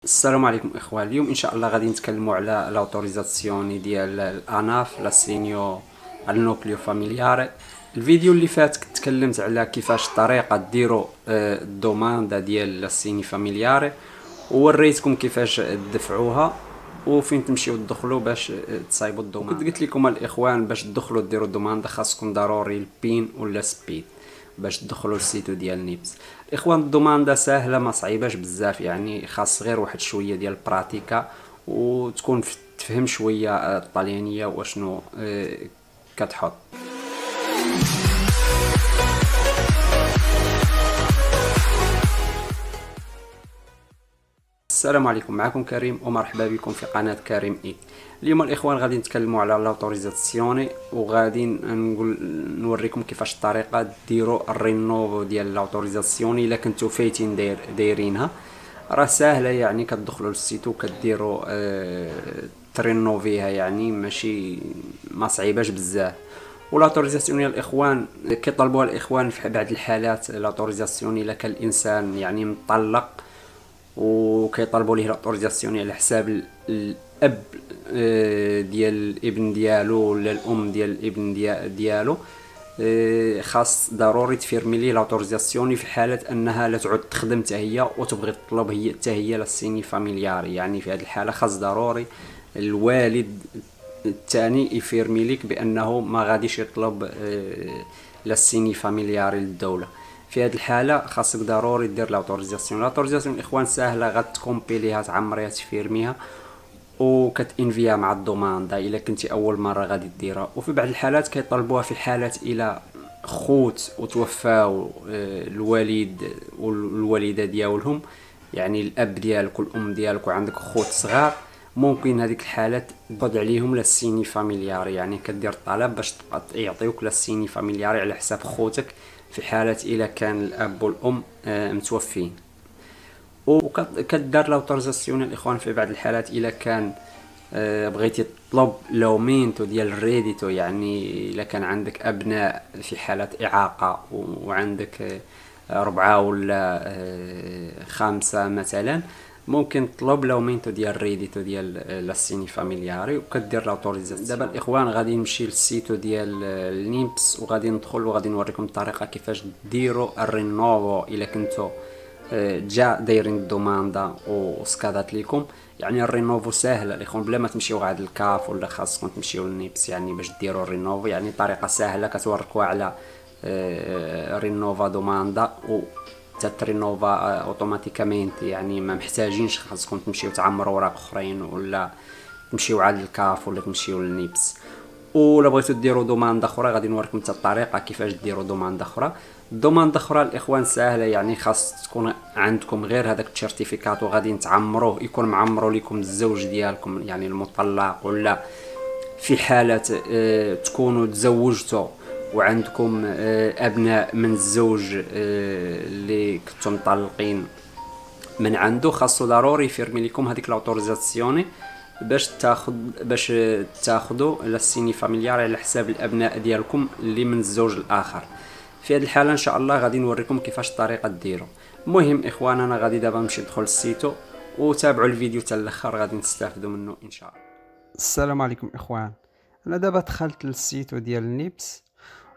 السلام عليكم اخوان. اليوم ان شاء الله غادي نتكلموا على لاوتوريزاسيون ديال الاناف لا سينيو النوكليو فاميلياري. الفيديو اللي فات كنت تكلمت على كيفاش الطريقه ديروا الدوماندا ديال السيني فاميلياري، ووريتكم كيفاش تدفعوها وفين تمشيو تدخلوا باش تصايبوا الدوماندا. وكنت قلت لكم الاخوان باش تدخلوا ديروا الدوماندا خاصكم ضروري البين ولا سبيد باش تدخلوا السيتو ديال نيبس. الاخوان الدوماندا ساهله ما صعيباش بزاف، يعني خاص غير واحد شويه ديال البراتيكا وتكون تفهم شويه الطليانيه واشنو كتحط. السلام عليكم، معكم كريم ومرحبا بكم في قناة كريم اي. اليوم الاخوان غادي نتكلموا على لاوتوريزاسيوني، وغادي نقول نوريكم كيفاش الطريقه ديروا الرينوفو ديال لاوتوريزاسيوني الا كنتو فايتين دايرينها. راه ساهله، يعني كتدخلوا للسيتو كديروا ترينوفيها، يعني ماشي ما صعيباش بزاف. ولاتوريزاسيون يا الاخوان كيطلبوها الاخوان في بعض الحالات. لاتوريزاسيون الا كان الانسان يعني مطلق وكيطلبوا ليه لاتوريزاسيون على حساب الاب ديال الابن ديالو ولا الام ديال الابن ديالو، خاص ضروري تفيرمي ليه لاتوريزاسيون في حاله انها لا تعود تخدم حتى هي وتبغي تطلب هي حتى هي للسيني فاميلياري. يعني في هذه الحاله خاص ضروري الوالد الثاني يفيرمي لك بانه ما غاديش يطلب للسيني فاميلياري للدوله. في هذه الحاله خاصك ضروري دير لاوتوريزاسيون الاخوان ساهله، غتكومبيليها تعمريها تفيرميها وكتنفيها مع الدوماندا الا كنتي اول مره غادي ديرها. وفي بعض الحالات كيطلبوها في حالات الى خوت وتوفاو الوالد والوالده ديالهم، يعني الاب ديالك والام ديالك وعندك خوت صغار، ممكن هذيك الحالات تقعد عليهم للسيني فاميلياري، يعني كدير الطلب باش يعطيوك للسيني فاميلياري على حساب خوتك في حالة إلا كان الأب والأم متوفين. وكدار لاوتوريزاسيون الاخوان في بعض الحالات الا كان بغيتي تطلب لومينتو ديال الريديتو، يعني الا كان عندك ابناء في حالة اعاقة وعندك 4 ولا 5 مثلا، ممكن تطلب لومينتو ديال الريديتو ديال لاسيني فاميلياري وكدير لاوتوريزاسيون. دابا الاخوان غادي نمشي للسيتو ديال النيمبس وغادي ندخل وغادي نوريكم الطريقه كيفاش ديروا الرينوفو الا كنتو جا دايرين الدوماندا وسكادات ليكم. يعني الرينوفو ساهله الاخوان بلا ما تمشيو غاد الكاف ولا خاصكم تمشيو للنيبس يعني باش ديروا الرينوفو. يعني طريقه ساهله كتوركوا على رينوفا دوماندا و تترينوفا اوتوماتيكامنت، يعني ما محتاجينش خاصكم تمشيو تعمروا اوراق اخرين ولا تمشيو عاد الكاف ولا تمشيو للنيبس. ولا بغيتو ديروا دوماندا اخرى غادي نوريكم حتى الطريقه كيفاش ديروا دوماندا اخرى. الدوماندا اخرى الاخوان ساهله، يعني خاص تكون عندكم غير هذاك السيرتيفيكات وغادي نتعمروه، يكون معمرو لكم الزوج ديالكم يعني المطلق، ولا في حاله تكونوا تزوجتوا وعندكم ابناء من الزوج اللي كنتم مطلقين من عنده، خاصو ضروري يفيرمي لكم هذيك لاوتوريزاسيوني باش تاخذوا للسيني فاميليار على حساب الابناء ديالكم اللي من الزوج الاخر. في هذه الحاله ان شاء الله غادي نوريكم كيفاش الطريقه ديروا. المهم اخوان انا غادي دابا نمشي ندخل السيتو وتابعوا الفيديو حتى الاخر غادي نستافدوا منه ان شاء الله. السلام عليكم اخوان، انا دابا دخلت للسيتو ديال النيبس.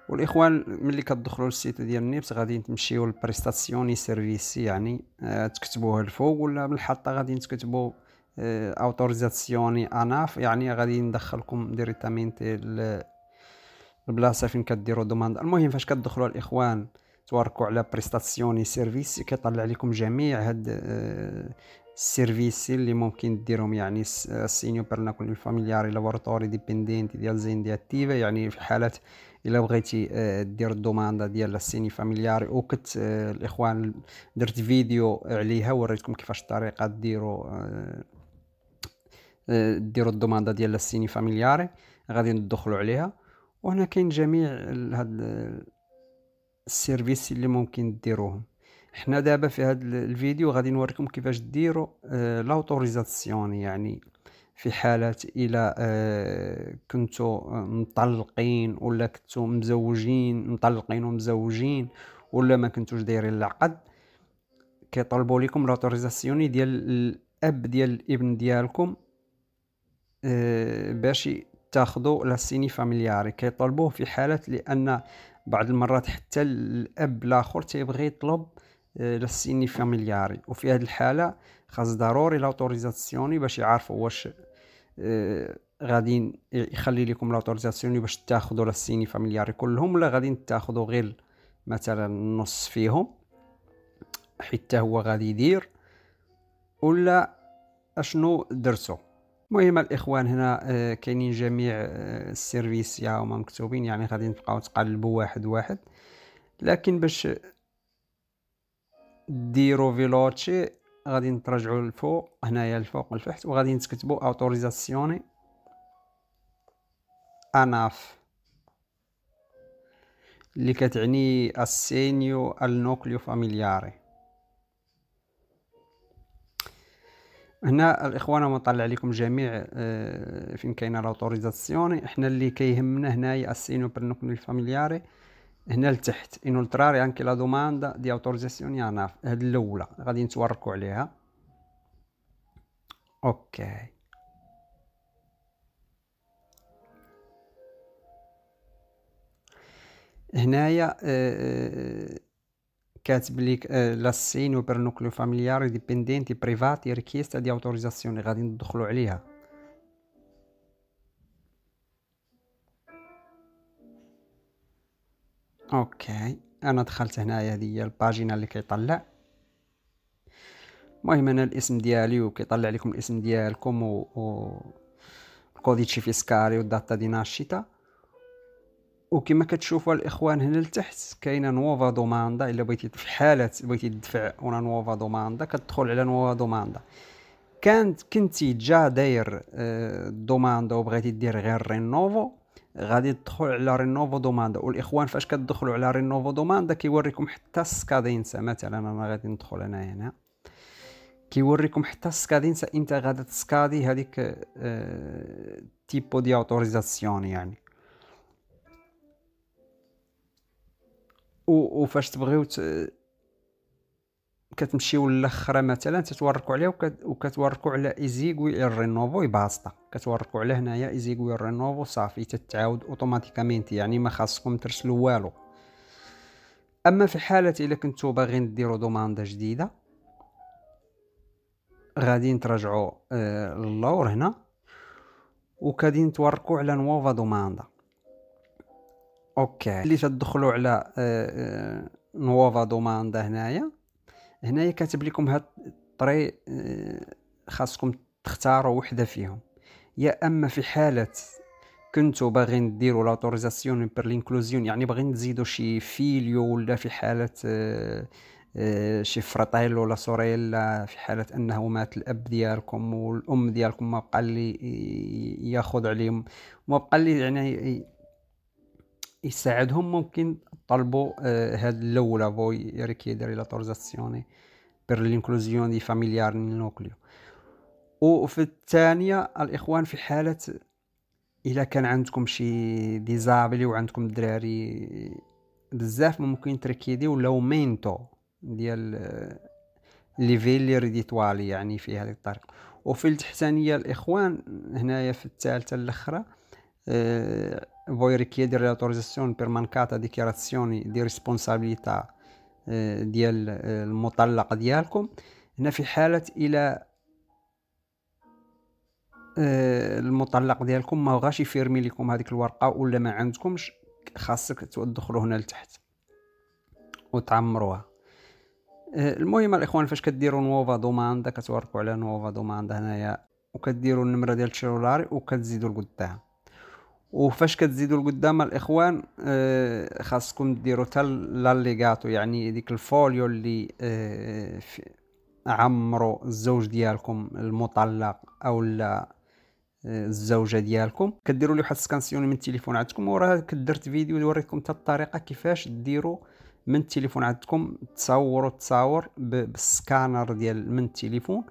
والاخوان ملي كتدخلوا للسيتو ديال النيبس غادي تمشيو للبريستاسيوني سيرفيسي، يعني تكتبوها الفوق ولا بالحطه غادي تكتبوا اوتوريزاسيوني اناف، يعني غادي ندخلكم ديريكتامينتي البلاصه فين كديروا دوماند. المهم فاش كتدخلوا الاخوان توركوا على بريستاسيوني سيرفيسي كيطلع لكم جميع هاد السيرفيسي اللي ممكن ديرهم، يعني السينيو برناكول فاميلياري لابوراتوري ديبندنتي ديال زين ديال تيفا، يعني في حالات الا بغيتي دير الدوماندا ديال السيني فاميلياري. وكنت الاخوان درت فيديو عليها وريتكم كيفاش الطريقه ديروا الدوماندا ديال السيني فاميلياري، غادي ندخلوا عليها. وهنا كاين جميع هاد السيرفيس اللي ممكن ديروهم. حنا دابا في هاد الفيديو غادي نوريكم كيفاش ديروا لاوتوريزاسيون، يعني في حالات الى كنتو مطلقين ولا كنتو مزوجين، مطلقين ومزوجين ولا ما كنتوش دايرين العقد، كيطلبوا لكم لاوتوريزاسيون ديال الاب ديال الابن ديالكم باش تاخذوا لاسيني فاميلياري. كيطلبوه في حالات لان بعض المرات حتى الاب الاخر تيبغي يطلب لاسيني فاميلياري، وفي هذه الحاله خاص ضروري لاوتوريزاسيوني باش يعرفوا واش غادي يخلي لكم لاوتوريزاسيوني باش تاخذوا لاسيني فاميلياري كلهم، ولا غادي تاخذوا غير مثلا نص فيهم حتى هو غادي يدير، ولا اشنو درتو. المهم الاخوان هنا كاينين جميع السيرفيس يا هما مكتوبين، يعني غادي نبقاو تقلبوا واحد واحد. لكن باش ديروا فيلوتشي غادي نترجعوا للفوق هنايا الفوق الفحت، وغادي نكتبوا اوتوريزاسيوني اناف اللي كتعني السينيو النوكليو فاميلياري. هنا الاخوان مطلع لكم جميع فين كاينه لاوتوريزاسيوني. احنا اللي كيهمنا هنايا السينيو بر نوكليو فاميلياري هنا لتحت، انولتراري انكي لا دوماندا دي اوتوريزاسيوني اناف. هاد الاولى غادي نتوركوا عليها. اوكي هنايا كاتب ليك لاسينيو بر نوكليو فاميلياري ديبندنتي بريفاتي ريكيستا دي اوتوريزاسيوني، غادي ندخلوا عليها. اوكي انا دخلت هنايا، هذه هي الباجينا اللي كيطلع. المهم انا الاسم ديالي وكيطلع لكم الاسم ديالكم و الكوديتشي فيسكالي والداتا دي ناشيتا. وكما كتشوفوا الاخوان هنا لتحت كاينه نوفا دوماندا. الا بغيتي في حاله بغيتي تدفع اون نوفا دوماندا كتدخل على نوفا دوماندا. كنتي جا داير دوماندا وبغيتي دير غير رينوفو، غادي تدخل على رينوفو دوماندا. والاخوان فاش كتدخلوا على رينوفو دوماندا كيوريكم حتى السكادينسا. مثلا انا غادي ندخل هنا كيوريكم حتى السكادينسا، انت غادي تسكادي هذيك تيبو دي اوتوريزاسيون يعني. وفاش تبغيو كتمشيو للاخره مثلا تتوركوا عليها وكتوركوا على ايزيغوي الرينوفو يباسطا. كتوركوا على هنايا ايزيغوي الرينوفو صافي تتعاود اوتوماتيكامنت، يعني ما خاصكم ترسلوا والو. اما في حاله الا كنتو باغيين ديروا دوماندا جديده غادي نتراجعوا للور هنا وكادي نتوركوا على نوفا دوماندا. اوكي اللي تدخلوا على نوفا دوماندا هنايا كاتب لكم هاد الطري، خاصكم تختاروا وحده فيهم. يا اما في حاله كنتو باغيين ديروا لاوتوريزاسيون بير لينكلوزيون، يعني باغيين تزيدوا شي فيليو، ولا في حاله شي فرطيلو ولا سوريلا في حاله انه مات الاب ديالكم والام ديالكم ما بقى لي ياخذ عليهم، ما بقى لي يعني يساعدهم، ممكن طلبوا هاد الاولى فوي ريكيدري لاوتوريزاسيون بير لينكلوزيون دي فاميليار نوكليو. وفي الثانيه الاخوان في حاله الا كان عندكم شي ديزابلي وعندكم دراري بزاف ممكن تركيديو لو مينتو ديال ليفيلي ريديتوالي يعني في هذه الطريقه. وفي التحتانيه الاخوان هنايا في الثالثه الاخرى voi richiedere l'autorizzazione per mancata dichiarazione di responsabilità ديال المطلق ديالكم. هنا في حالة إلى المطلق ديالكم ما بغاش يفيرمي لكم هذيك الورقة ولا ما عندكمش، خاصك تدخلوا هنا لتحت وتعمروها. المهم الاخوان فاش كديروا نوفا دوماندا كتوركوا على نوفا دوماندا هنايا وكديروا النمره ديال الشيلولاري وكتزيدوا لقدام. وفاش كتزيدوا لقدام الاخوان خاصكم ديروا حتى لاليغاتو، يعني ديك الفوليو اللي عمروا الزوج ديالكم المطلق او لا الزوجه ديالكم، كديروا ليه واحد السكانسيون من التليفون عندكم. وراه كدرت فيديو وريتكم حتى الطريقه كيفاش ديروا من التليفون عندكم، تصور بالسكانر ديال من التليفون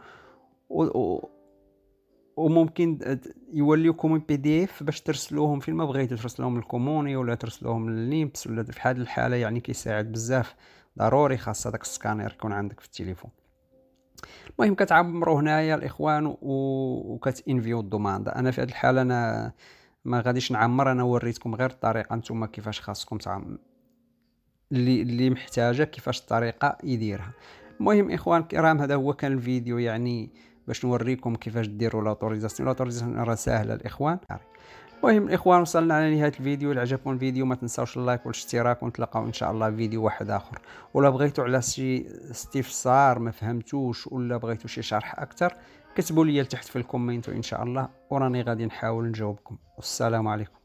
وممكن يوليوكم بي دي اف باش ترسلوهم فين ما بغيتو، ترسلوهم للكوموني ولا ترسلوهم للنيمبس ولا في هذه الحاله، يعني كيساعد بزاف. ضروري خاص هذاك السكانر يكون عندك في التليفون. المهم كتعمروا هنايا الاخوان وكتانفيو الدوماند. انا في هذه الحاله انا ما غاديش نعمر، انا وريتكم غير الطريقه، نتوما كيفاش خاصكم اللي محتاجه كيفاش الطريقه يديرها. المهم اخوان الكرام، هذا هو كان الفيديو يعني باش نوريكم كيفاش ديروا لاوتوريزاسيون راه ساهله الاخوان. المهم الاخوان وصلنا على نهايه الفيديو. اللي عجبكم الفيديو ما تنساوش اللايك والاشتراك، ونتلاقاو ان شاء الله في فيديو واحد اخر. ولا بغيتوا على شي استفسار ما فهمتوش ولا بغيتوا شي شرح اكثر، كتبوا لي لتحت في الكومنت وان شاء الله وراني غادي نحاول نجاوبكم. والسلام عليكم.